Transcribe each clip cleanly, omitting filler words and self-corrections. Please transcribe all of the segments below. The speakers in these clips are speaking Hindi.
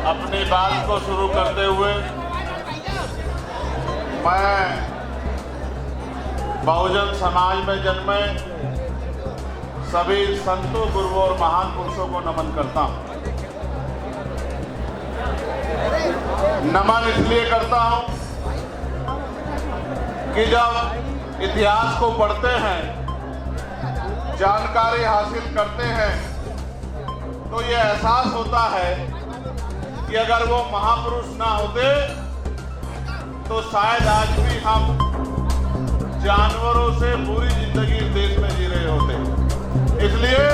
अपनी बात को शुरू करते हुए मैं बहुजन समाज में जन्मे सभी संतों, गुरुओं और महान पुरुषों को नमन करता हूं। नमन इसलिए करता हूं कि जब इतिहास को पढ़ते हैं, जानकारी हासिल करते हैं, तो ये एहसास होता है कि अगर वो महापुरुष ना होते तो शायद आज भी हम जानवरों से पूरी जिंदगी देश में जी रहे होते। इसलिए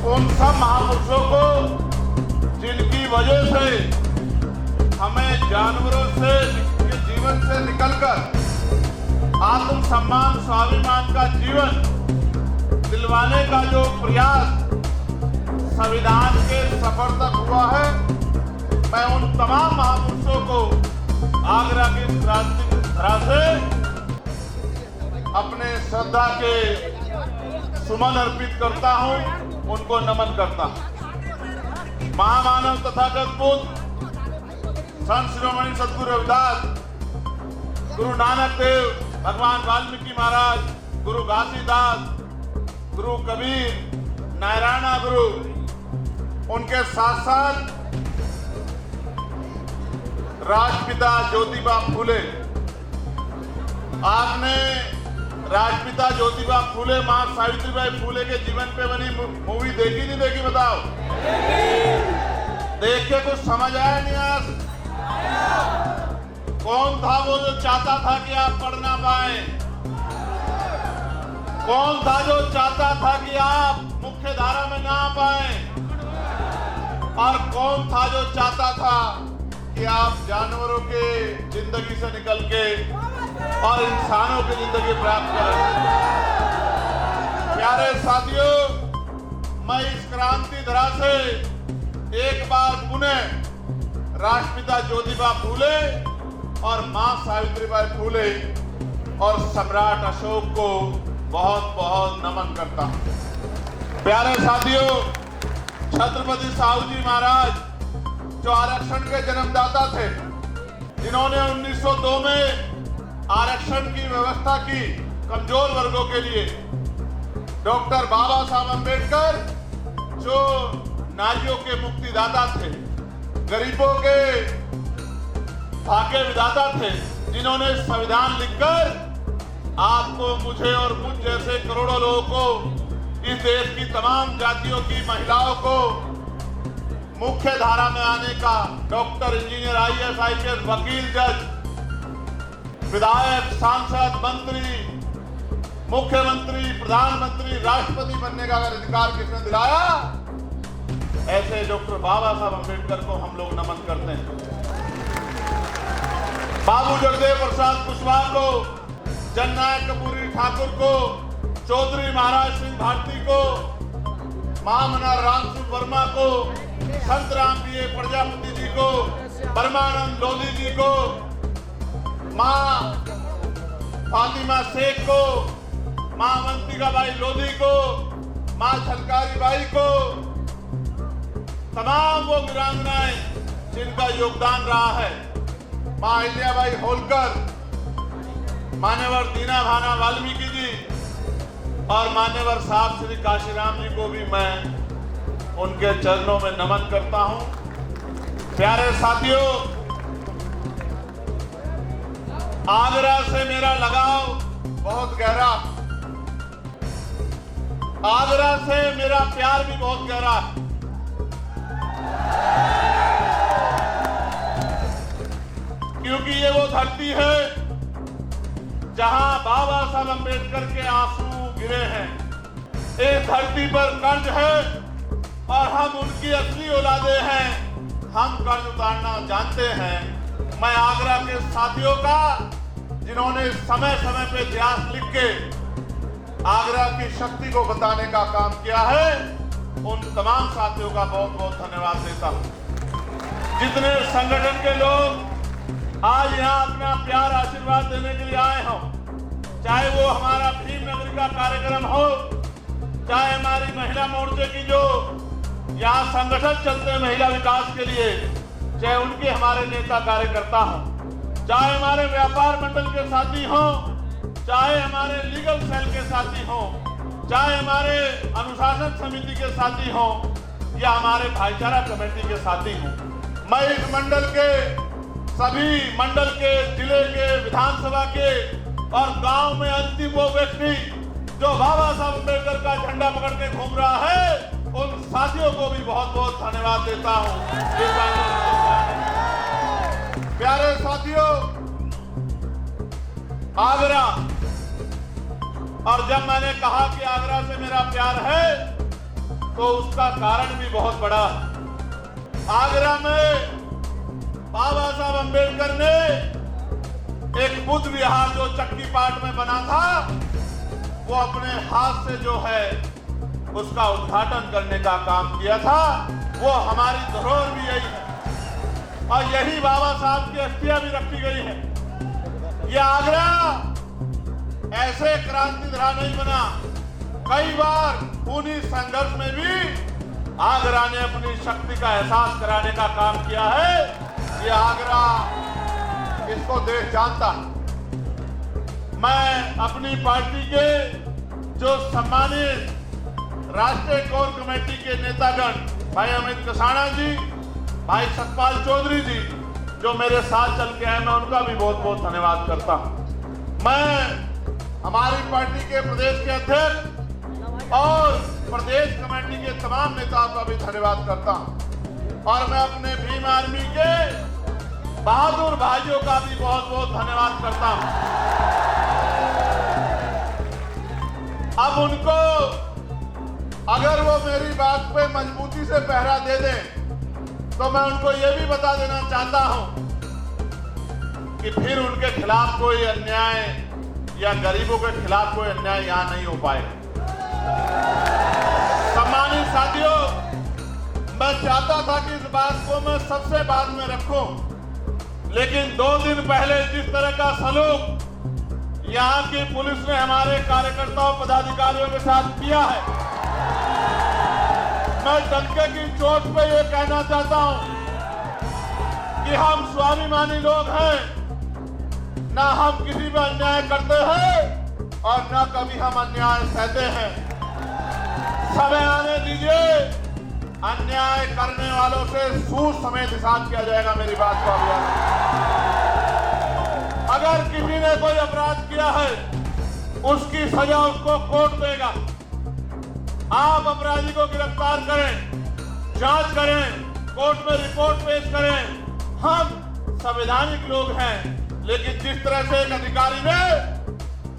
उन सब महापुरुषों को जिनकी वजह से हमें जानवरों से के जीवन से निकलकर आत्म सम्मान, स्वाभिमान का जीवन दिलवाने का जो प्रयास संविधान के सफर तक हुआ है, मैं उन तमाम महापुरुषों को आगरा की क्रांति धरा से अपने श्रद्धा के सुमन अर्पित करता हूं, उनको नमन करता हूं। महामानव तथागत बुद्ध, संत शिरोमणि सद्गुरु रविदास, गुरु नानक देव, भगवान वाल्मीकि महाराज, गुरु घासीदास, गुरु कबीर, नारायणा गुरु, उनके साथ साथ राष्ट्रपिता ज्योतिबा फूले। आपने राष्ट्रपिता ज्योतिबा फूले, मां सावित्रीबाई फूले के जीवन पे बनी मूवी देखी नहीं देखी बताओ? देख के कुछ समझ आया नहीं? आज कौन था वो जो चाहता था कि आप पढ़ ना पाए? कौन था जो चाहता था कि आप मुख्य धारा में ना आ पाए? और कौन था जो चाहता था कि आप जानवरों के जिंदगी से निकल के और इंसानों की जिंदगी प्राप्त करें? प्यारे साथियों, मैं इस क्रांति धरा से एक बार पुनः राष्ट्रपिता ज्योतिबा फूले और मां सावित्रीबाई फूले और सम्राट अशोक को बहुत बहुत नमन करता हूं। प्यारे साथियों, छत्रपति साहू जी महाराज जो आरक्षण के जन्मदाता थे, जिन्होंने 1902 में आरक्षण की व्यवस्था की कमजोर वर्गों के लिए, डॉक्टर बाबा साहब अम्बेडकर जो नारियों के मुक्तिदाता थे, गरीबों के भाग्य विधाता थे, जिन्होंने संविधान लिखकर आपको, मुझे और मुझ जैसे करोड़ों लोगों को, इस देश की तमाम जातियों की महिलाओं को मुख्य धारा में आने का, डॉक्टर, इंजीनियर, IAS, IPS, वकील, जज, विधायक, सांसद, मंत्री, मुख्यमंत्री, प्रधानमंत्री, राष्ट्रपति बनने का अगर अधिकार किसने दिलाया, ऐसे डॉक्टर बाबा साहब अम्बेडकर को हम लोग नमन करते हैं। बाबू जगदेव प्रसाद कुशवाहा को, जननायक कपूरी ठाकुर को, चौधरी महाराज सिंह भारती को, महामना राम सिंह वर्मा को, संत राम BA प्रजापति जी को, परमानंद लोधी जी को, मां फातिमा शेख को, मां अवंतिका बाई लोधी को, मां झलकारी बाई को, तमाम वो वीरांगनाएं जिनका योगदान रहा है, मां अहिल्याबाई होलकर, मान्यवर दीना भाना वाल्मीकि जी और मान्यवर साहब श्री काशीराम जी को भी मैं उनके चरणों में नमन करता हूं। प्यारे साथियों, आगरा से मेरा लगाव बहुत गहरा, आगरा से मेरा प्यार भी बहुत गहरा है। क्योंकि ये वो धरती है जहां बाबा साहब अम्बेडकर के आंसू गिरे हैं। इस धरती पर कर्ज है और हम उनकी असली औलादे हैं। हम कर्ज उतारना जानते हैं। मैं आगरा के साथियों का, जिन्होंने समय समय पे इतिहास लिख के आगरा की शक्ति को बताने का काम किया है, उन तमाम साथियों का बहुत बहुत धन्यवाद देता हूं। जितने संगठन के लोग आज यहाँ अपना प्यार आशीर्वाद देने के लिए आए हों, चाहे वो हमारा भीम नगरी का कार्यक्रम हो, चाहे हमारी महिला मोर्चे की जो यहाँ संगठन चलते हैं महिला विकास के लिए, चाहे उनके हमारे नेता कार्यकर्ता हों, चाहे हमारे व्यापार मंडल के साथी हों, चाहे हमारे लीगल सेल के साथी हों, चाहे हमारे अनुशासन समिति के साथी हों या हमारे भाईचारा कमेटी के साथी हों। मैं इस मंडल के सभी मंडल के, जिले के, विधानसभा के और गांव में अंतिम वो व्यक्ति जो बाबा साहब अम्बेडकर का झंडा पकड़ के घूम रहा है, उन साथियों को भी बहुत बहुत धन्यवाद देता हूं। प्यारे साथियों, आगरा, और जब मैंने कहा कि आगरा से मेरा प्यार है तो उसका कारण भी बहुत बड़ा है। आगरा में बाबा साहब अम्बेडकर ने एक बुद्ध विहार जो चक्की पाट में बना था, वो अपने हाथ से जो है उसका उद्घाटन करने का काम किया था। वो हमारी धरोहर भी यही है और यही बाबा साहब की अस्थियां भी रखी गई है। ये आगरा ऐसे क्रांति धरा नहीं बना, कई बार खूनी संघर्ष में भी आगरा ने अपनी शक्ति का एहसास कराने का काम किया है। ये आगरा, इसको देश जानता है। मैं अपनी पार्टी के जो सम्मानित राष्ट्रीय कोर कमेटी के नेतागण भाई अमित कसाना जी, भाई सतपाल चौधरी जी जो मेरे साथ चल के आए, मैं उनका भी बहुत बहुत धन्यवाद करता हूं। मैं हमारी पार्टी के प्रदेश के अध्यक्ष और प्रदेश कमेटी के तमाम नेताओं का भी धन्यवाद करता हूं और मैं अपने भीम आर्मी के बहादुर भाइयों का भी बहुत बहुत धन्यवाद करता हूं। अब उनको अगर वो मेरी बात पे मजबूती से पहरा दे दें तो मैं उनको ये भी बता देना चाहता हूं कि फिर उनके खिलाफ कोई अन्याय या गरीबों के खिलाफ कोई अन्याय यहां नहीं हो पाएगा। सम्मानित साथियों, मैं चाहता था कि इस बात को मैं सबसे बाद में रखूं, लेकिन 2 दिन पहले जिस तरह का सलूक यहाँ की पुलिस ने हमारे कार्यकर्ताओं पदाधिकारियों के साथ किया है, मैं डंके की चोट पे ये कहना चाहता हूं कि हम स्वाभिमानी लोग हैं, ना हम किसी पर अन्याय करते हैं और ना कभी हम अन्याय सहते हैं। समय आने दीजिए, अन्याय करने वालों से सूद समेत हिसाब किया जाएगा। मेरी बात को अगर किसी ने कोई अपराध किया है, उसकी सजा उसको कोर्ट देगा। आप अपराधी को गिरफ्तार करें, जांच करें, कोर्ट में रिपोर्ट पेश करें। हम संवैधानिक लोग हैं, लेकिन जिस तरह से एक अधिकारी ने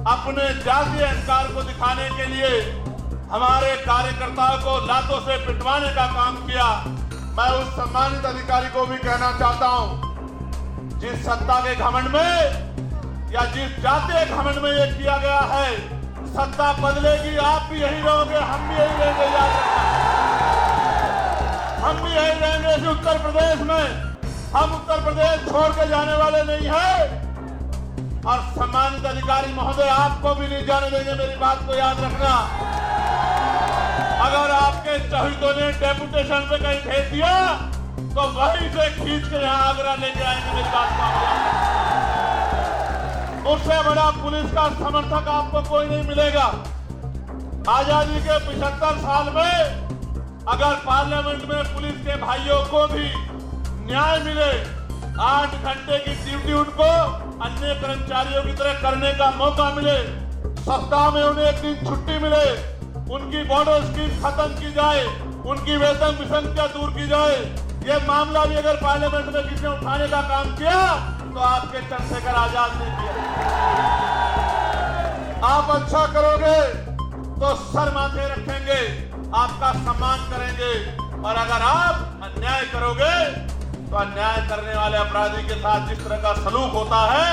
अपने जातीय अहंकार को दिखाने के लिए हमारे कार्यकर्ताओं को लातों से पिटवाने का काम किया, मैं उस सम्मानित अधिकारी को भी कहना चाहता हूं, जिस सत्ता के घमंड में या जिस जातीय घमंड में ये किया गया है, सत्ता बदलेगी, आप भी यही रहोगे, हम भी यही रहेंगे। याद रखना, हम भी यही रहेंगे इस उत्तर प्रदेश में। हम उत्तर प्रदेश छोड़ के जाने वाले नहीं हैं और सम्मानित अधिकारी महोदय, आपको भी नहीं जाने देंगे। मेरी बात को याद रखना, अगर आपके चहितों ने डेपुटेशन पे कहीं भेज दिया तो वहीं से खींच के यहाँ आगरा लेके आएंगे। मेरी बात को आप याद रखना। उससे बड़ा पुलिस का समर्थक आपको कोई नहीं मिलेगा। आजादी के 75 साल में अगर पार्लियामेंट में पुलिस के भाइयों को भी न्याय मिले, 8 घंटे की ड्यूटी उनको अन्य कर्मचारियों की तरह करने का मौका मिले, सप्ताह में उन्हें 1 दिन छुट्टी मिले, उनकी बॉर्डर स्कीम खत्म की जाए, उनकी वेतन विसंख्या दूर की जाए, ये मामला भी अगर पार्लियामेंट में किसी ने उठाने का काम किया तो आपके चंद्रशेखर आजाद ने किया। आप अच्छा करोगे तो सर माथे रखेंगे, आपका सम्मान करेंगे, और अगर आप अन्याय करोगे तो अन्याय करने वाले अपराधी के साथ जिस तरह का सलूक होता है,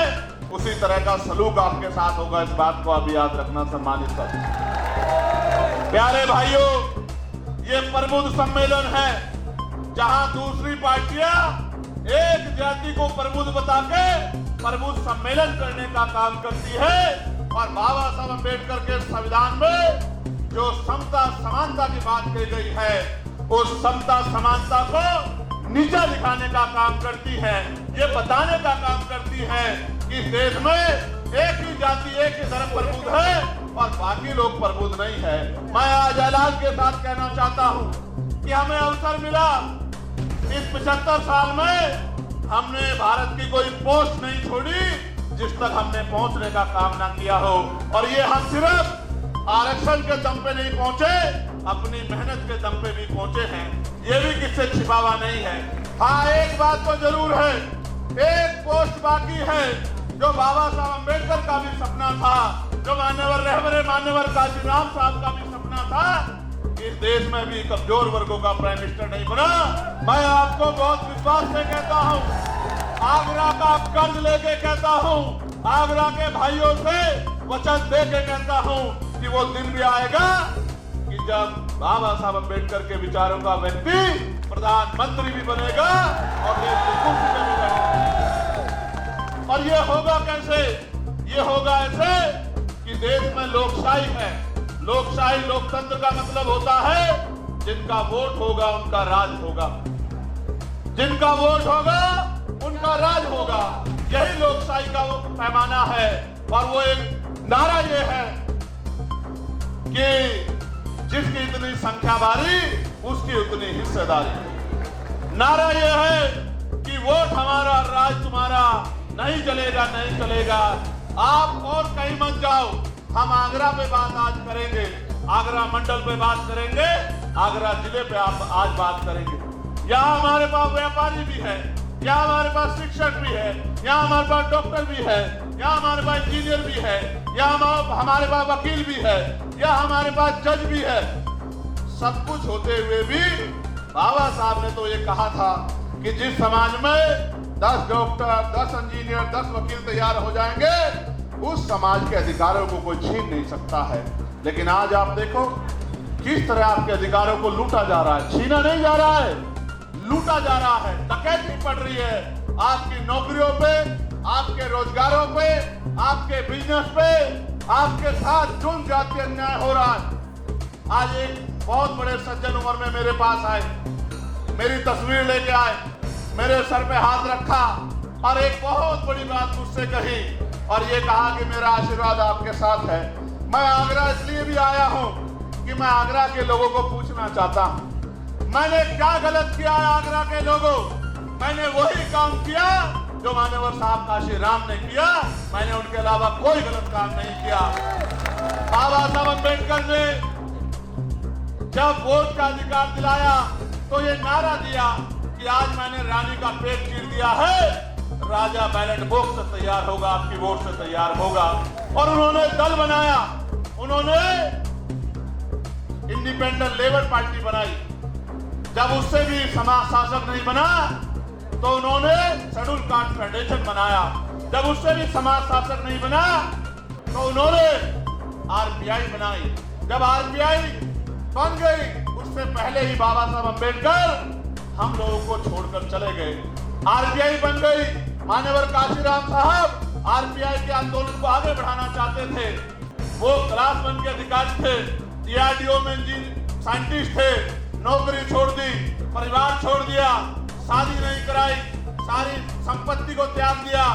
उसी तरह का सलूक आपके साथ होगा। इस बात को आप याद रखना। सम्मानित साथी, प्यारे भाइयों, ये प्रबुद्ध सम्मेलन है जहां दूसरी पार्टियां एक जाति को प्रबुद्ध बता के प्रबुद्ध सम्मेलन करने का काम करती है, और बाबा साहब अम्बेडकर के संविधान में जो समता समानता की बात कही गई है, उस समता समानता को नीचा दिखाने का काम करती है, ये बताने का काम करती है कि देश में एक ही जाति एक ही धर्म प्रबुद्ध है और बाकी लोग प्रबुद्ध नहीं है। मैं आज ऐलान के साथ कहना चाहता हूं कि हमें अवसर मिला, इस 75 साल में हमने भारत की कोई पोस्ट नहीं छोड़ी जिस तक हमने पहुंचने का काम ना किया हो। और ये हम सिर्फ आरक्षण के दम पे नहीं पहुंचे, अपनी मेहनत के दम पे भी पहुंचे हैं, ये भी किससे छिपा हुआ नहीं है। हाँ, एक बात तो जरूर है, एक पोस्ट बाकी है जो बाबा साहब अम्बेडकर का भी सपना था, जो मान्यवर काशीराम साहब का भी सपना था, इस देश में भी कमजोर वर्गों का प्राइम मिनिस्टर नहीं बना। मैं आपको बहुत विश्वास से कहता हूं, आगरा का कर्ज लेके कहता हूं, आगरा के भाइयों से वचन दे के कहता हूं कि वो दिन भी आएगा कि जब बाबा साहब अम्बेडकर के विचारों का व्यक्ति प्रधानमंत्री भी बनेगा और देश की कुर्सी पे भी बैठेगा। और ये होगा कैसे? ये होगा ऐसे कि देश में लोकशाही है। लोकशाही लोकतंत्र का मतलब होता है जिनका वोट होगा उनका राज होगा, जिनका वोट होगा उनका राज होगा। यही लोकशाही का वो पैमाना है। और वो एक नारा ये है कि जिसकी इतनी संख्या बारी उसकी उतनी हिस्सेदारी। नारा ये है कि वोट हमारा राज तुम्हारा, नहीं चलेगा नहीं चलेगा। आप और कहीं मत जाओ, हम आगरा पे बात आज करेंगे, आगरा मंडल पे बात करेंगे, आगरा जिले पे आप आज बात करेंगे। यहाँ हमारे पास व्यापारी भी है, यहाँ हमारे पास शिक्षक भी है, यहाँ हमारे पास डॉक्टर भी है, यहाँ हमारे पास इंजीनियर भी है, यहाँ हमारे पास वकील भी है, यहाँ हमारे पास जज भी है। सब कुछ होते हुए भी बाबा साहब ने तो ये कहा था कि जिस समाज में 10 डॉक्टर, 10 इंजीनियर, 10 वकील तैयार हो जाएंगे, उस समाज के अधिकारों को कोई छीन नहीं सकता है। लेकिन आज आप देखो किस तरह आपके अधिकारों को लूटा जा रहा है। छीना नहीं जा रहा है, लूटा जा रहा है, डकैती पड़ रही है आपकी नौकरियों पे, आपके रोजगारों पे, आपके बिजनेस पे, आपके साथ जुल्म जाति अन्याय हो रहा है। आज एक बहुत बड़े सज्जन उम्र में मेरे पास आए, मेरी तस्वीर लेके आए, मेरे सर पे हाथ रखा और एक बहुत बड़ी बात मुझसे कही और ये कहा कि मेरा आशीर्वाद आपके साथ है। मैं आगरा इसलिए भी आया हूं कि मैं आगरा के लोगों को पूछना चाहता हूं, मैंने क्या गलत किया है आगरा के लोगों? मैंने वही काम किया जो मान्यवर साहब काशीराम ने किया, मैंने उनके अलावा कोई गलत काम नहीं किया। बाबा साहब अम्बेडकर ने जब वोट का अधिकार दिलाया तो ये नारा दिया कि आज मैंने रानी का पेट चीर दिया है, राजा बैलेट बॉक्स से तैयार होगा, आपकी वोट से तैयार होगा। और उन्होंने दल बनाया, उन्होंने इंडिपेंडेंट लेबर पार्टी बनाई। जब उससे भी समाज शासक नहीं बना तो उन्होंने शेड्यूल कास्ट फेडरेशन बनाया। जब उससे भी समाज शासक नहीं बना तो उन्होंने आरपीआई बनाई। जब आरपीआई बन गई उससे पहले ही बाबा साहब अम्बेडकर हम लोगों को छोड़कर चले गए। आरपीआई बन गई, मान्यवर काशीराम साहब आरपीआई के आंदोलन को आगे बढ़ाना चाहते थे। वो क्लास 1 के अधिकारी थे, डीआरडीओ में साइंटिस्ट थे, नौकरी छोड़ दी, परिवार छोड़ दिया, शादी नहीं कराई, सारी संपत्ति को त्याग दिया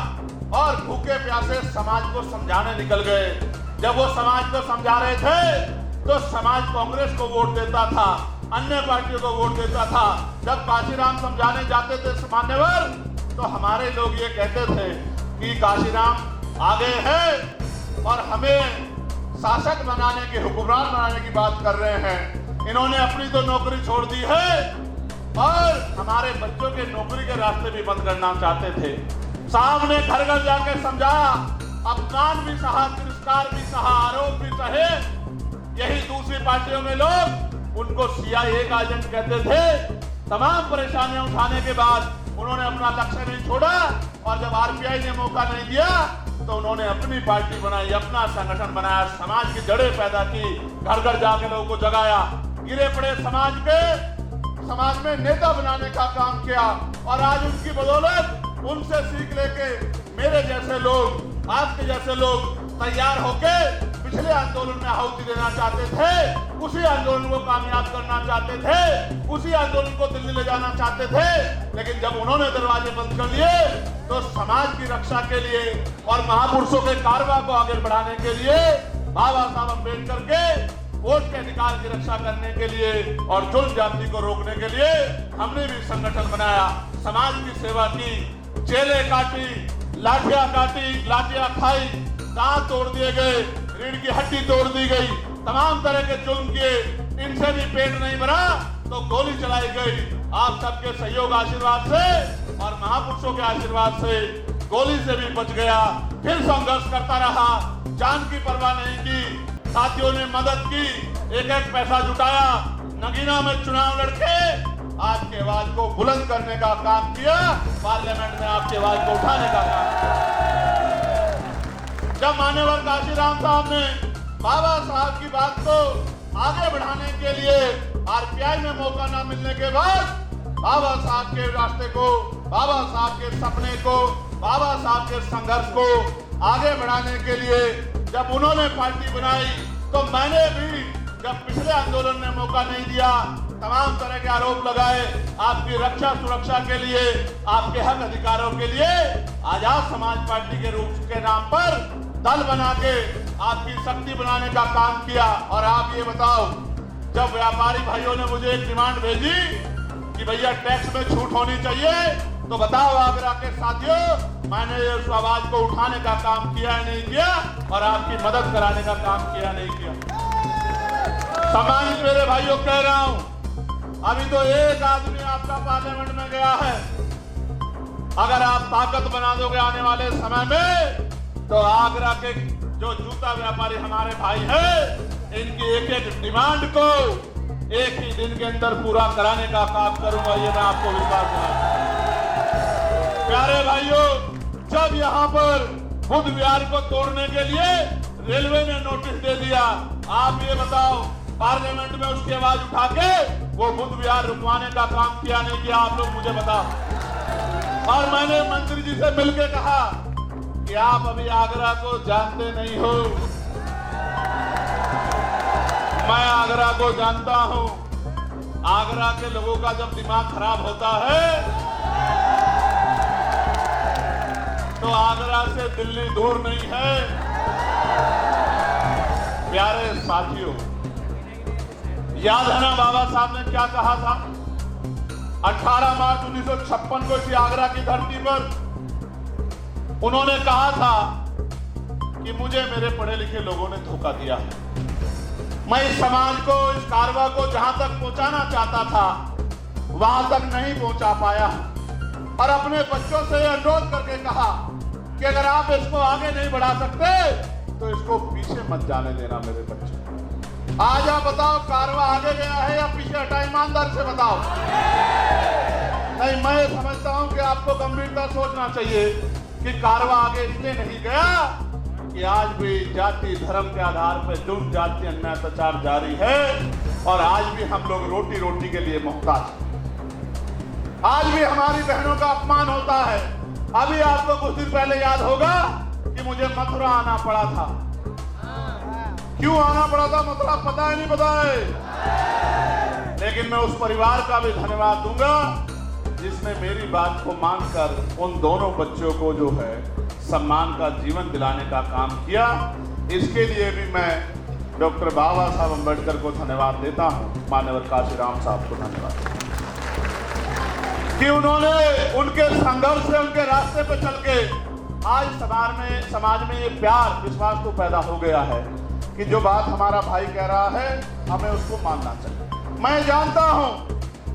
और भूखे प्यासे समाज को समझाने निकल गए। जब वो समाज को समझा रहे थे तो समाज कांग्रेस को वोट देता था, अन्य पार्टियों को वोट देता था। जब काशीराम समझाने जाते थे मान्यवर तो हमारे लोग ये कहते थे कि काशीराम आगे हैं और हमें शासक बनाने की, हुक्मरान बनाने की बात कर रहे हैं। इन्होंने अपनी तो नौकरी छोड़ दी है और हमारे बच्चों के नौकरी के रास्ते भी बंद करना चाहते थे। साहब ने घर घर जाकर समझाया, अपमान भी सहा, तिरस्कार भी सहा, आरोप भी सहे। यही दूसरी पार्टियों में लोग उनको सीआईए का एजेंट कहते थे। तमाम परेशानियां उठाने के बाद उन्होंने अपना लक्ष्य नहीं छोड़ा और जब आरपीआई ने मौका नहीं दिया तो उन्होंने अपनी पार्टी बनाई, अपना संगठन बनाया, समाज की जड़ें पैदा की, घर घर जाके लोगों को जगाया, गिरे पड़े समाज में नेता बनाने का काम किया। और आज उनकी बदौलत उनसे सीख लेके मेरे जैसे लोग, आपके जैसे लोग तैयार होके पिछले आंदोलन में आहुति देना चाहते थे, उसी आंदोलन को कामयाब करना चाहते थे, उसी आंदोलन को दिल्ली ले जाना चाहते थे। लेकिन जब उन्होंने दरवाजे बंद कर लिए तो समाज की रक्षा के लिए और महापुरुषों के कारवा को आगे बढ़ाने के लिए, बाबा साहब अम्बेडकर के वोट के अधिकार की रक्षा करने के लिए और जुल्म जाति को रोकने के लिए हमने भी संगठन बनाया, समाज की सेवा की, जेलें काटी, लाठियां खाई, दांत तोड़ दिए गए, रीढ़ की हड्डी तोड़ दी गई, तमाम तरह के जुल्म किए, इनसे भी पेट नहीं भरा तो गोली चलाई गई। आप सबके सहयोग आशीर्वाद से और महापुरुषों के आशीर्वाद से गोली से भी बच गया, फिर संघर्ष करता रहा, जान की परवाह नहीं की। साथियों ने मदद की, एक एक पैसा जुटाया, नगीना में चुनाव लड़के आपकी आवाज को बुलंद करने का काम किया, पार्लियामेंट में आपकी आवाज को उठाने का काम किया। जब मान्यवर काशीराम साहब ने बाबा साहब की बात को आगे बढ़ाने के लिए आरपीआई में मौका न मिलने के बाद बाबा साहब के रास्ते को, बाबा साहब के सपने को, बाबा साहब के संघर्ष को आगे बढ़ाने के लिए जब उन्होंने पार्टी बनाई तो मैंने भी, जब पिछले आंदोलन ने मौका नहीं दिया, तमाम तरह के आरोप लगाए, आपकी रक्षा सुरक्षा के लिए, आपके हक अधिकारों के लिए आजाद समाज पार्टी के रूप के नाम पर दल बना के आपकी शक्ति बनाने का काम किया। और आप ये बताओ, जब व्यापारी भाइयों ने मुझे एक डिमांड भेजी कि भैया टैक्स में छूट होनी चाहिए, तो बताओ आगरा के साथियों, मैंने उस आवाज को उठाने का काम किया है नहीं किया, और आपकी मदद कराने का काम किया नहीं किया। सम्मानित मेरे भाइयों, कह रहा हूं, अभी तो एक आदमी आपका पार्लियामेंट में गया है। अगर आप ताकत बना दोगे आने वाले समय में, तो आगरा के जो जूता व्यापारी हमारे भाई हैं, इनकी एक एक डिमांड को एक ही दिन के अंदर पूरा कराने का काम करूंगा, ये मैं आपको विश्वास दिलाता हूं। प्यारे भाइयों, जब यहाँ पर बुद्ध विहार को तोड़ने के लिए रेलवे ने नोटिस दे दिया, आप ये बताओ पार्लियामेंट में उसकी आवाज उठा के वो बुद्ध विहार रुकवाने का काम किया नहीं किया, आप लोग मुझे बताओ। और मैंने मंत्री जी से मिलकर कहा कि आप अभी आगरा को जानते नहीं हो, मैं आगरा को जानता हूं। आगरा के लोगों का जब दिमाग खराब होता है तो आगरा से दिल्ली दूर नहीं है। प्यारे साथियों, याद है ना बाबा साहब ने क्या कहा था? 18 मार्च 1956 को इसी आगरा की धरती पर उन्होंने कहा था कि मुझे मेरे पढ़े लिखे लोगों ने धोखा दिया है। मैं इस समाज को, इस कारवा को जहां तक पहुंचाना चाहता था वहां तक नहीं पहुंचा पाया, और अपने बच्चों से अनुरोध करके कहा कि अगर आप इसको आगे नहीं बढ़ा सकते तो इसको पीछे मत जाने देना मेरे बच्चे। आज आप बताओ, कारवा आगे गया है या पीछे हटा? ईमानदार से बताओ। नहीं, मैं समझता हूं कि आपको गंभीरता सोचना चाहिए कि कारवा आगे इसलिए नहीं गया कि आज भी जाति धर्म के आधार पर जुल्म जाति अन्याय अत्याचार जारी है, और आज भी हम लोग रोटी रोटी के लिए मोहताज हैं। आज भी हमारी बहनों का अपमान होता है। अभी आपको कुछ दिन पहले याद होगा कि मुझे मथुरा आना पड़ा था। क्यों आना पड़ा था मथुरा? पता है नहीं पता है, लेकिन मैं उस परिवार का भी धन्यवाद दूंगा जिसने मेरी बात को मानकर उन दोनों बच्चों को जो है सम्मान का जीवन दिलाने का काम किया। इसके लिए भी मैं डॉक्टर बाबा साहब अम्बेडकर को धन्यवाद देता हूं, मान्यवर काशीराम साहब को धन्यवाद कि उन्होंने उनके संघर्ष से, उनके रास्ते पर चल के आज समाज में ये प्यार विश्वास तो पैदा हो गया है कि जो बात हमारा भाई कह रहा है हमें उसको मानना चाहिए। मैं जानता हूं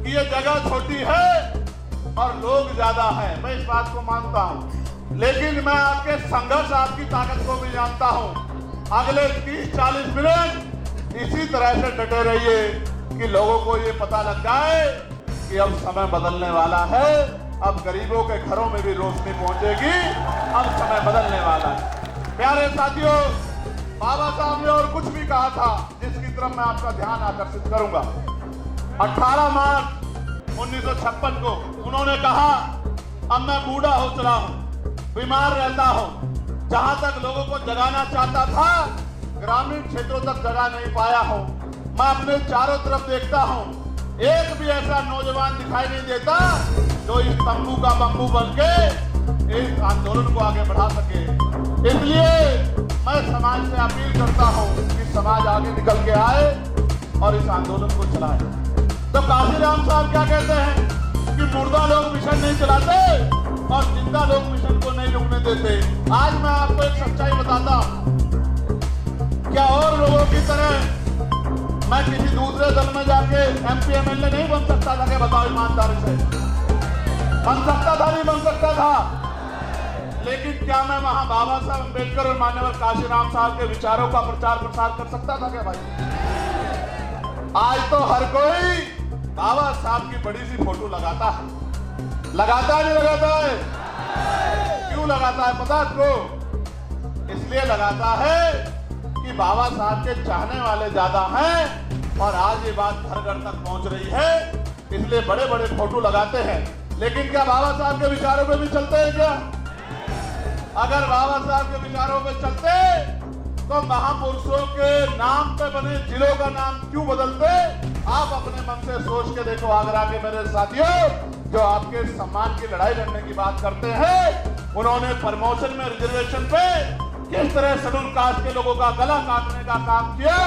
कि ये जगह छोटी है और लोग ज्यादा हैं, मैं इस बात को मानता हूं, लेकिन मैं आपके संघर्ष, आपकी ताकत को भी जानता हूं। अगले 30-40 मिनट इसी तरह से डटे रहिए कि लोगों को ये पता लग जाए कि अब समय बदलने वाला है, अब गरीबों के घरों में भी रोशनी पहुंचेगी, अब समय बदलने वाला है। प्यारे साथियों, बाबा साहब ने और कुछ भी कहा था जिसकी तरफ मैं आपका ध्यान आकर्षित करूंगा। 18 मार्च 1956 को उन्होंने कहा, अब मैं बूढ़ा हो चला हूं, बीमार रहता हूं, जहां तक लोगों को जगाना चाहता था ग्रामीण क्षेत्रों तक जगह नहीं पाया हूं। मैं अपने चारों तरफ देखता हूं, एक भी ऐसा नौजवान दिखाई नहीं देता जो इस तंबू का बंबू बन के इस आंदोलन को आगे बढ़ा सके। इसलिए मैं समाज से अपील करता हूं कि समाज आगे निकल के आए और इस आंदोलन को चलाए। तो काशीराम साहब क्या कहते हैं कि मुर्दा लोग मिशन नहीं चलाते और जिंदा लोग मिशन को नहीं रुकने देते। आज मैं आपको एक सच्चाई बताता हूं, क्या और लोगों की तरह मैं किसी दूसरे दल में जाके MP MLA नहीं बन सकता था? क्या बताओ ईमानदारी से? बन सकता था, नहीं बन सकता था? लेकिन क्या मैं वहां बाबा साहब अम्बेडकर और मान्यवर काशीराम साहब के विचारों का प्रचार प्रसार कर सकता था क्या भाई? आज तो हर कोई बाबा साहब की बड़ी सी फोटो लगाता है। लगाता है नहीं लगाता है? क्यों लगाता है पता आपको? इसलिए लगाता है कि बाबा साहब के चाहने वाले ज्यादा हैं और आज ये बात घर घर तक पहुंच रही है, इसलिए बड़े बड़े फोटो लगाते हैं। लेकिन क्या बाबा साहब के विचारों पे भी चलते हैं क्या? अगर बाबा साहब के विचारों पे चलते तो महापुरुषों के नाम पे बने जिलों का नाम क्यों बदलते? आप अपने मन से सोच के देखो। आगरा के मेरे साथियों जो आपके सम्मान की लड़ाई लड़ने की बात करते हैं, उन्होंने प्रमोशन में रिजर्वेशन पे किस तरह शेड्यूल कास्ट के लोगों का गला काटने का काम किया,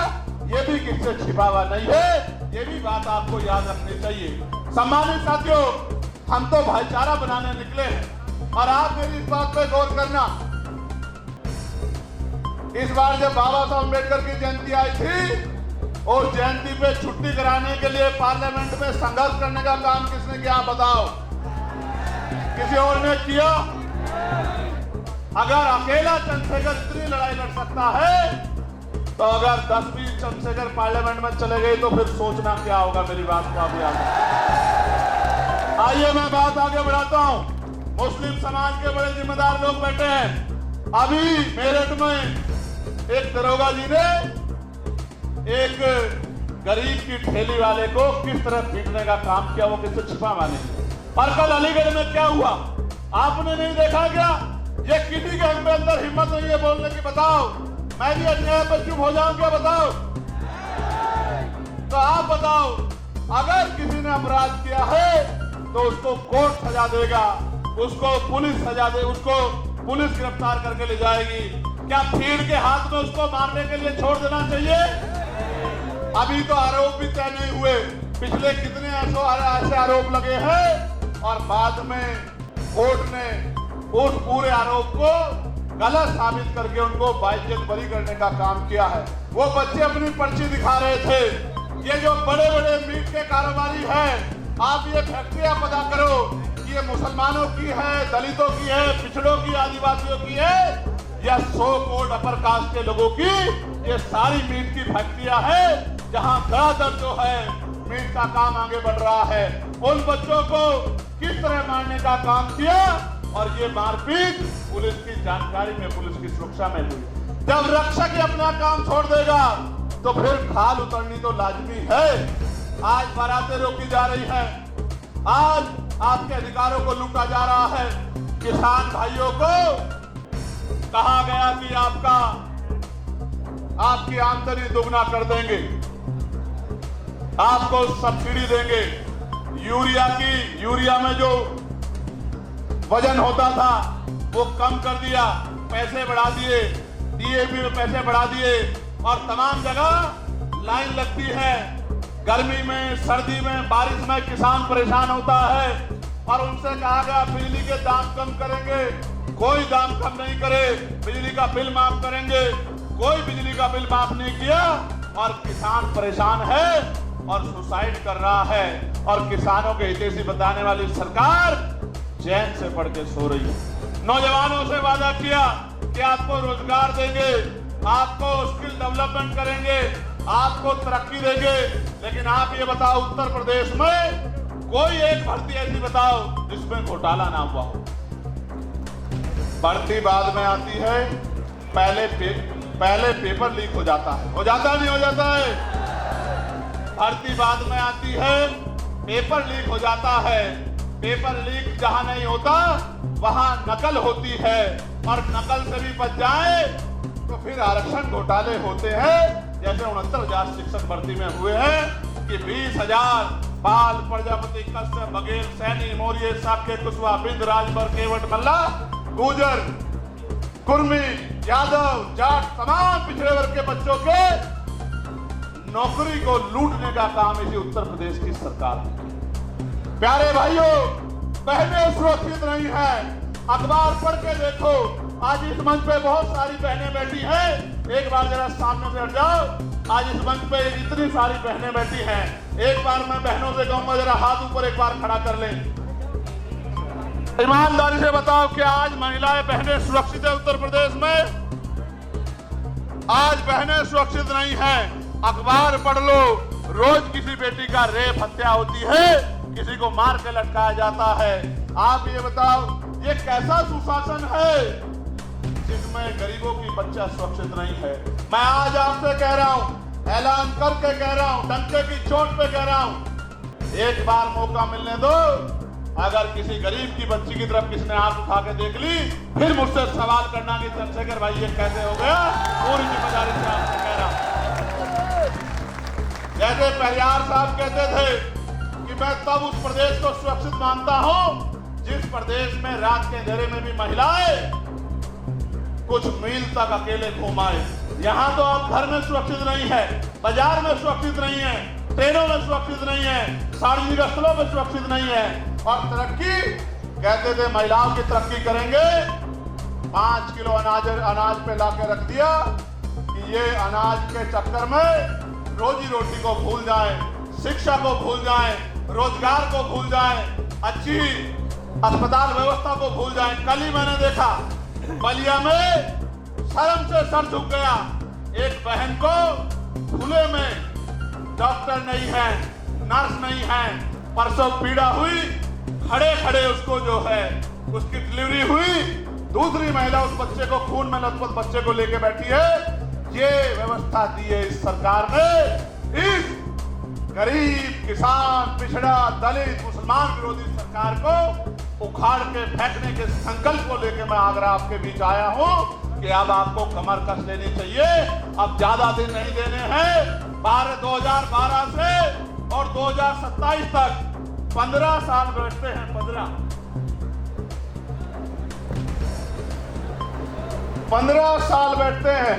ये भी किससे छिपा हुआ नहीं है। ये भी बात आपको याद रखनी चाहिए। सम्मानित साथियों, हम तो भाईचारा बनाने निकले हैं और आप मेरी इस बात पे गौर करना, इस बार जब बाबा साहब अम्बेडकर की जयंती आई थी और जयंती पे छुट्टी कराने के लिए पार्लियामेंट में संघर्ष करने का काम किसने किया बताओ? किसी और ने किया? अगर अकेला चंद्रशेखर इतनी लड़ाई लड़ सकता है तो अगर 10-20 चंद्रशेखर पार्लियामेंट में चले गए तो फिर सोचना क्या होगा। मेरी बात को आप याद रखें। आइए मैं बात आगे बढ़ाता हूं। मुस्लिम समाज के बड़े जिम्मेदार लोग बैठे हैं। अभी मेरठ में एक दरोगा जी ने एक गरीब की ठेली वाले को किस तरह पीटने का काम किया, वो किससे छिपा माने। और कल अलीगढ़ में क्या हुआ आपने नहीं देखा क्या? ये किसी के अंदर हिम्मत नहीं है बोलने की। बताओ मैं भी अन्याय पर चुप हो जाऊं क्या? बताओ तो आप बताओ, अगर किसी ने अपराध किया है तो उसको कोर्ट सजा देगा, उसको पुलिस सजा दे, उसको पुलिस गिरफ्तार करके ले जाएगी। क्या भीड़ के हाथ में उसको मारने के लिए छोड़ देना चाहिए? अभी तो आरोप भी तय नहीं हुए, पिछले कितने ऐसे आरोप लगे हैं और बाद में कोर्ट ने उस पूरे आरोप को गलत साबित करके उनको बाइज्जत बरी करने का काम किया है। वो बच्चे अपनी पर्ची दिखा रहे थे। ये जो बड़े बड़े मीट के कारोबारी हैं, आप ये फैक्ट्रियां पता करो कि ये मुसलमानों की है, दलितों की है, पिछड़ों की, आदिवासियों की है या सो कोड अपर कास्ट के लोगों की, ये सारी मीट की फैक्ट्रियां है जहां धड़ाधड़ जो है मीट का काम आगे बढ़ रहा है। उन बच्चों को किस तरह मारने का काम किया और ये मारपीट पुलिस की जानकारी में, पुलिस की सुरक्षा में हुई। जब रक्षक अपना काम छोड़ देगा तो फिर खाल उतरनी तो लाजमी है। आज बारातें रोकी जा रही हैं, आज आपके अधिकारों को लूटा जा रहा है। किसान भाइयों को कहा गया कि आपकी आमदनी दोगुना कर देंगे, आपको सब्सिडी देंगे। यूरिया में जो वजन होता था वो कम कर दिया, पैसे बढ़ा दिए, DAP में पैसे बढ़ा दिए और तमाम जगह लाइन लगती है। गर्मी में, सर्दी में, बारिश में किसान परेशान होता है और उनसे कहा गया बिजली के दाम कम करेंगे, कोई दाम कम नहीं करे, बिजली का बिल माफ करेंगे, कोई बिजली का बिल माफ नहीं किया और किसान परेशान है और सुसाइड कर रहा है। और किसानों के हितैषी बताने वाली सरकार चैन से पढ़ के सो रही है। नौजवानों से वादा किया कि आपको रोजगार देंगे, आपको स्किल डेवलपमेंट करेंगे, आपको तरक्की देंगे। लेकिन आप ये बताओ, उत्तर प्रदेश में कोई एक भर्ती ऐसी बताओ जिसमें घोटाला ना हुआ हो। भर्ती बाद में आती है, पहले पेपर लीक हो जाता है। हो जाता नहीं हो जाता है? भर्ती बाद में आती है, पेपर लीक हो जाता है। पेपर लीक जहां नहीं होता वहां नकल होती है और नकल से भी बच जाए तो फिर आरक्षण घोटाले होते हैं जैसे 69,000 शिक्षक भर्ती में हुए हैं कि 20,000 पाल, प्रजापति, कश्यप, बघेल, सैनी, मौर्य, साक्य, कुशवाहा, बिंद, राजभर, केवट, मल्ला, गुर्जर, कुर्मी, यादव, जाट तमाम पिछड़े वर्ग के बच्चों के नौकरी को लूटने का काम इसी उत्तर प्रदेश की सरकार ने। प्यारे भाइयों, बहनें सुरक्षित नहीं है। अखबार पढ़ के देखो, आज इस मंच पे बहुत सारी बहनें बैठी हैं। एक बार जरा सामने से हट जाओ। आज इस मंच पे इतनी सारी बहनें बैठी हैं। एक बार मैं बहनों से कहूंगा जरा हाथ ऊपर एक बार खड़ा कर लें। ईमानदारी से बताओ कि आज महिलाएं बहनें सुरक्षित है उत्तर प्रदेश में? आज बहनें सुरक्षित नहीं हैं। अखबार पढ़ लो, रोज किसी बेटी का रेप हत्या होती है, किसी को मार के लटकाया जाता है। आप ये बताओ, ये कैसा सुशासन है जिसमें गरीबों की बच्चा सुरक्षित नहीं है? मैं आज आपसे कह रहा हूं, ऐलान करके कह रहा हूं, डंके की चोट पे कह रहा हूं, एक बार मौका मिलने दो। अगर किसी गरीब की बच्ची की तरफ किसने आंख उठा के देख ली, फिर मुझसे सवाल करना कि चंद्रशेखर भाई ये कैसे हो गया। पूरी जिम्मेदारी से आपसे कह रहा हूं। जैसे पेरियार साहब कहते थे कि मैं तब उस प्रदेश को सुरक्षित मानता हूं जिस प्रदेश में रात के अंधेरे में भी महिलाएं कुछ मील तक अकेले घुमाए। यहाँ तो आप घर में सुरक्षित नहीं है, बाजार में सुरक्षित नहीं है, ट्रेनों में सुरक्षित नहीं है, सार्वजनिक स्थलों में सुरक्षित नहीं है। और तरक्की कहते थे महिलाओं की तरक्की करेंगे, 5 किलो अनाज पे ला के रख दिया कि ये अनाज के चक्कर में रोजी रोटी को भूल जाए, शिक्षा को भूल जाए, रोजगार को भूल जाए, अच्छी अस्पताल व्यवस्था को भूल जाए। कल ही मैंने देखा बलिया में शर्म से सर झुक गया। एक बहन को खुले में डॉक्टर नहीं है, नर्स नहीं है, प्रसव पीड़ा हुई, खड़े खड़े उसको जो है उसकी डिलीवरी हुई। दूसरी महिला उस बच्चे को, खून में लथपथ बच्चे को लेके बैठी है। ये व्यवस्था दी है इस सरकार ने। इस गरीब, किसान, पिछड़ा, दलित, मुसलमान विरोधी सरकार को उखाड़ के फेंकने के संकल्प को लेकर मैं आगरा आपके बीच आया हूं कि अब आपको कमर कस लेनी चाहिए। अब ज्यादा दिन नहीं देने हैं। 2012 से और 2027 तक 15 साल बैठते हैं। 15 साल बैठते हैं।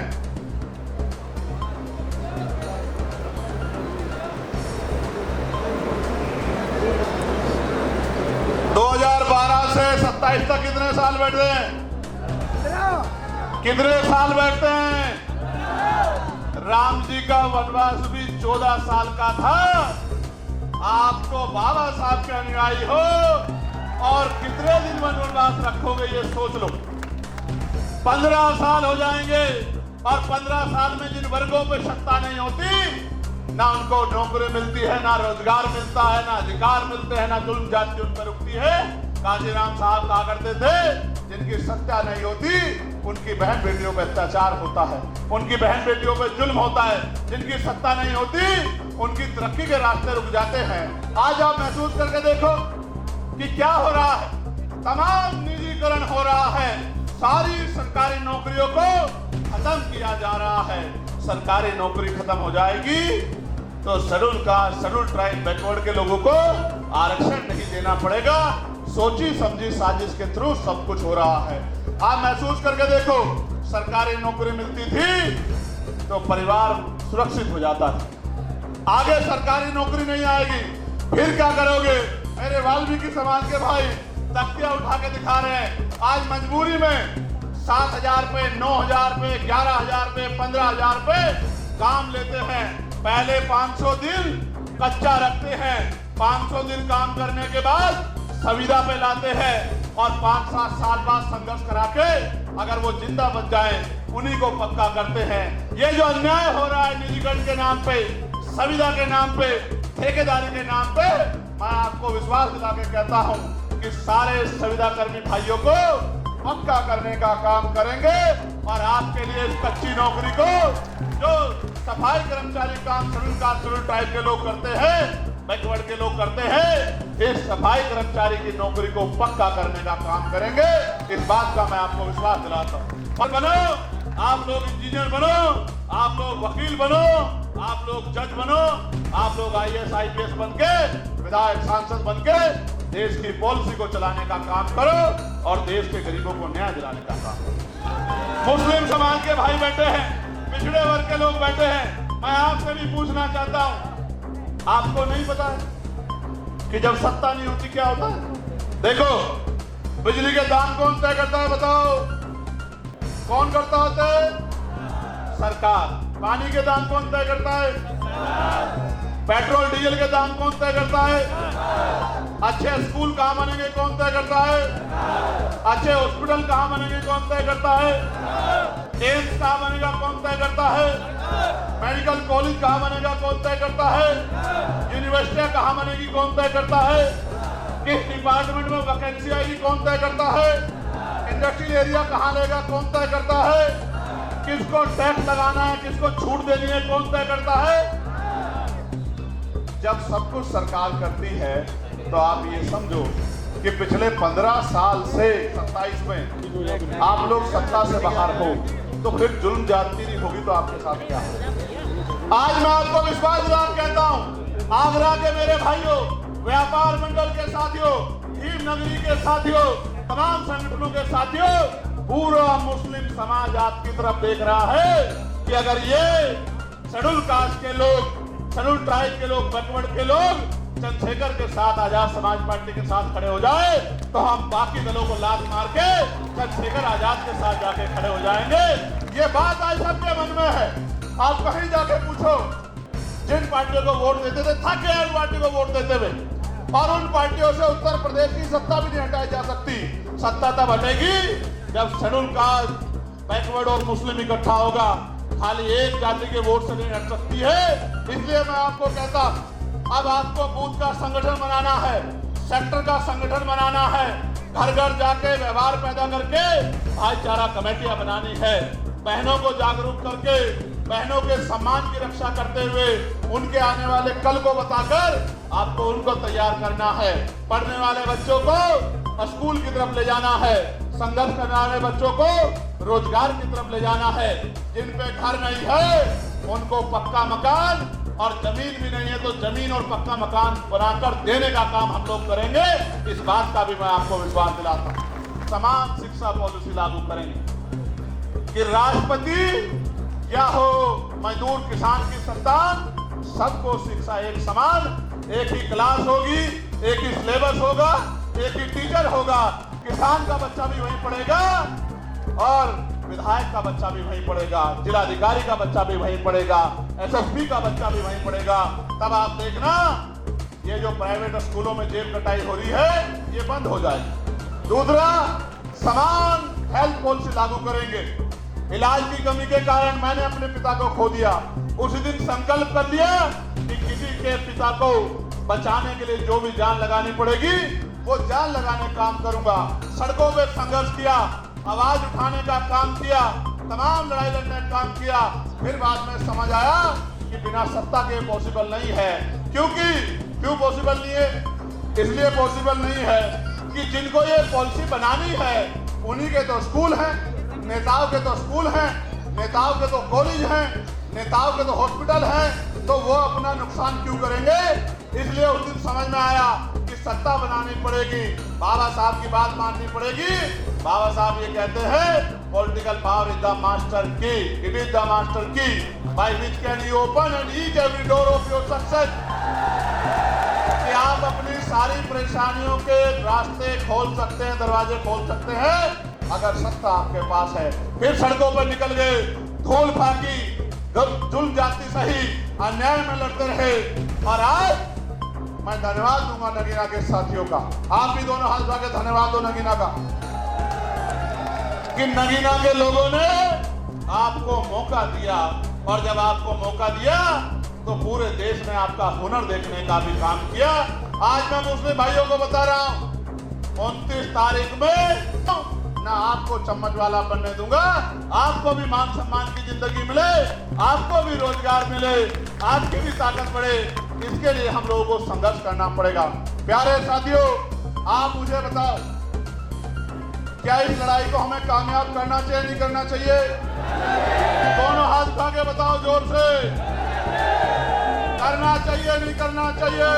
2012 से 27 तक कितने साल बैठते हैं? कितने साल बैठते हैं? राम जी का वनवास भी 14 साल का था। आप तो बाबा साहब के अनुयायी हो और कितने दिन वनवास रखोगे ये सोच लो। 15 साल हो जाएंगे और 15 साल में जिन वर्गों पे सत्ता नहीं होती, ना उनको नौकरी मिलती है, ना रोजगार मिलता है, ना अधिकार मिलते हैं, ना जुल्म जाति उन पर रुकती है। काजीराम साहब कहा करते थे, जिनकी सत्ता नहीं होती उनकी बहन बेटियों पर अत्याचार होता है, उनकी बहन बेटियों पर जुल्म होता है। जिनकी सत्ता नहीं होती उनकी तरक्की के रास्ते रुक जाते हैं। आज आप महसूस करके देखो कि क्या हो रहा है। तमाम निजीकरण हो रहा है। सारी सरकारी नौकरियों को खत्म किया जा रहा है। सरकारी नौकरी खत्म हो जाएगी तो schedule caste, schedule tribe, backward के लोगों को आरक्षण नहीं देना पड़ेगा। सोची समझी साजिश के थ्रू सब कुछ हो रहा है। आप महसूस करके देखो, सरकारी नौकरी मिलती थी तो परिवार सुरक्षित हो जाता है। आगे सरकारी नौकरी नहीं आएगी, फिर क्या करोगे? मेरे वाल्मीकि समाज के भाई तख्तियां उठा के दिखा रहे हैं। आज मजबूरी में 7,000 पे, 9,000 पे, 11,000 पे, 15,000 पे काम लेते हैं। पहले 500 दिन कच्चा रखते हैं, 500 दिन काम करने के बाद संविदा पे लाते हैं और 5-7 साल बाद संघर्ष करा के अगर वो जिंदा बच जाए उन्हीं को पक्का करते हैं। ये जो अन्याय हो रहा है निजीकरण के नाम पे, संविदा के नाम पे, ठेकेदारी के नाम पे, मैं आपको विश्वास दिला के कहता हूं कि सारे संविदा कर्मी भाइयों को पक्का करने का काम करेंगे। और आपके लिए इस कच्ची नौकरी को जो सफाई कर्मचारी काम शेड्यूल ट्राइब के लोग करते हैं, बैकवर्ड के लोग करते हैं, इस सफाई कर्मचारी की नौकरी को पक्का करने का काम करेंगे। इस बात का मैं आपको विश्वास दिलाता हूं। और बनो आप लोग इंजीनियर बनो, आप लोग वकील बनो, आप लोग जज बनो, आप लोग IAS IPS बन के, विधायक सांसद बन के देश की पॉलिसी को चलाने का काम करो और देश के गरीबों को न्याय दिलाने का काम करो। मुस्लिम समाज के भाई बैठे हैं, पिछड़े वर्ग के लोग बैठे हैं, मैं आपसे भी पूछना चाहता हूं, आपको नहीं पता है कि जब सत्ता नहीं होती क्या होता है? देखो, बिजली के दाम कौन तय करता है बताओ? कौन करता होता है? सरकार। पानी के दाम कौन तय करता है? पेट्रोल डीजल के दाम कौन तय करता है? अच्छे स्कूल कहां बनेंगे कौन तय करता है? अच्छे हॉस्पिटल कहां बनेंगे कौन तय करता है? एम्स कहां बनेगा कौन तय करता है? मेडिकल कॉलेज कहां बनेगा कौन तय करता है? यूनिवर्सिटियां कहां बनेगी कौन तय करता है? किस डिपार्टमेंट में वैकेंसी आएगी कौन तय करता है? इंडस्ट्रियल एरिया कहां लेगा कौन तय करता है? किसको टैक्स लगाना है, किसको छूट देनी है कौन तय करता है? जब सब कुछ सरकार करती है तो आप ये समझो कि पिछले 15 साल से 27 में आप लोग सत्ता से बाहर हो, तो फिर जुल्म ज्यादती नहीं होगी तो आपके साथ क्या होगा? आज मैं आपको विश्वास दिला कहता हूं, आगरा के मेरे भाइयों, व्यापार मंडल के साथियों, भीम नगरी के साथियों, तमाम संगठनों के साथियों, पूरा मुस्लिम समाज आपकी तरफ देख रहा है कि अगर ये शेड्यूल कास्ट के लोग, शेड्यूल ट्राइब के लोग, बैकवर्ड के लोग चंद्रशेखर के साथ, आजाद समाज पार्टी के साथ खड़े हो जाए तो हम बाकी दलों को लात मार के चंद्रशेखर आजाद के साथ जाके खड़े हो जाएंगे। ये बात आज सबके मन में है। आप कहीं जाके पूछो, जिन पार्टियों को वोट देते थे थक गए उन पार्टी को वोट देते हुए, और उन पार्टियों से उत्तर प्रदेश की सत्ता भी नहीं हटाई जा सकती। सत्ता तब हटेगी जब शेड्यूल कास्ट, बैकवर्ड और मुस्लिम इकट्ठा होगा। खाली एक जाति के वोट से नहीं हट सकती है। इसलिए मैं आपको कहता, अब आपको बूथ का संगठन बनाना है, सेक्टर का संगठन बनाना है, घर घर जाके व्यवहार पैदा करके भाईचारा कमेटियां बनानी है, बहनों को जागरूक करके बहनों के सम्मान की रक्षा करते हुए उनके आने वाले कल को बताकर आपको उनको तैयार करना है। पढ़ने वाले बच्चों को स्कूल की तरफ ले जाना है, संघर्ष करने वाले बच्चों को रोजगार की तरफ ले जाना है। जिन पे घर नहीं है उनको पक्का मकान, और जमीन भी नहीं है तो जमीन और पक्का मकान बनाकर देने का काम हम लोग करेंगे। इस बात का भी मैं आपको विश्वास दिलाता हूं। समान शिक्षा पॉलिसी लागू करेंगे कि राष्ट्रपति या हो मजदूर किसान की संतान, सबको शिक्षा एक समान, एक ही क्लास होगी, एक ही सिलेबस होगा, एक ही टीचर होगा। किसान का बच्चा भी वहीं पढ़ेगा और विधायक का बच्चा भी वहीं पढ़ेगा, जिलाधिकारी का बच्चा भी वहीं पढ़ेगा, SSP का बच्चा भी वहीं पढ़ेगा। तब आप देखना ये जो प्राइवेट स्कूलों में जेब कटाई हो रही है ये बंद हो जाएगी। दूसरा, समान हेल्थ पॉलिसी लागू करेंगे। इलाज की कमी के कारण मैंने अपने पिता को खो दिया। उसी दिन संकल्प कर लिया कि किसी के पिता को बचाने के लिए जो भी जान लगानी पड़ेगी वो जान लगाने काम करूंगा। सड़कों पे संघर्ष किया, आवाज उठाने का काम किया, तमाम लड़ाई लड़ने का काम किया। फिर बाद में समझ आया कि बिना सत्ता के पॉसिबल नहीं है। क्यों पॉसिबल नहीं है? इसलिए पॉसिबल नहीं है कि जिनको ये पॉलिसी बनानी है उन्हीं के तो स्कूल हैं, नेताओं के तो स्कूल हैं, नेताओं के तो कॉलेज हैं, नेताओं के तो हॉस्पिटल हैं, तो वो अपना नुकसान क्यों करेंगे? इसलिए उस दिन समझ में आया कि सत्ता बनानी पड़ेगी, बाबा साहब की बात माननी पड़ेगी। बाबा साहब ये कहते हैं, political power is the master की, इट इज द मास्टर की by which can you open and each every door of your success. कि आप अपनी सारी परेशानियों के रास्ते खोल सकते हैं, दरवाजे खोल सकते हैं अगर सत्ता आपके पास है। फिर सड़कों पर निकल गए, धूल फाकी, जुल्म जाति सही, अन्याय में लड़ते रहे। और आज मैं धन्यवाद दूंगा नगीना के साथियों का। आप भी दोनों हाथ उठा के धन्यवाद दो नगीना का, कि नगीना के लोगों ने आपको मौका दिया, और जब आपको मौका दिया तो पूरे देश में आपका हुनर देखने का भी काम किया। आज मैं मुस्लिम भाइयों को बता रहा हूं, 29 तारीख में ना आपको चम्मच वाला बनने दूंगा, आपको भी मान सम्मान की जिंदगी मिले, आपको भी रोजगार मिले, आपकी भी ताकत बढ़े। इसके लिए हम लोगों को संघर्ष करना पड़ेगा। प्यारे साथियों, आप मुझे बताओ, क्या इस लड़ाई को हमें कामयाब करना चाहिए, नहीं करना चाहिए? दोनों हाथ उठा के बताओ जोर से। करना चाहिए, नहीं करना चाहिए?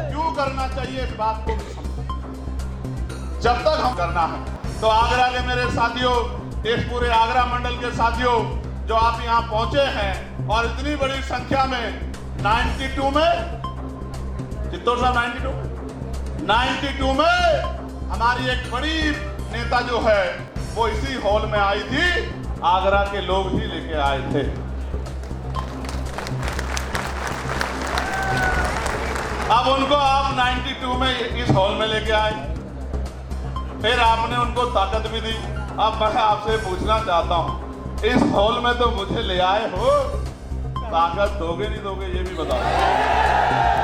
क्यों करना चाहिए इस बात को भी समझो। जब तक हम करना है तो आगरा के मेरे साथियों, इस पूरे आगरा मंडल के साथियों जो आप यहाँ पहुंचे हैं और इतनी बड़ी संख्या में 92 में चित्तौड़ साहब 92 में हमारी एक बड़ी नेता जो है वो इसी हॉल में आई थी। आगरा के लोग ही लेके आए थे। अब उनको आप 92 में इस हॉल में लेके आए, फिर आपने उनको ताकत भी दी। अब मैं आपसे पूछना चाहता हूं, इस हॉल में तो मुझे ले आए हो, ताकत दोगे नहीं दोगे ये भी बताओ।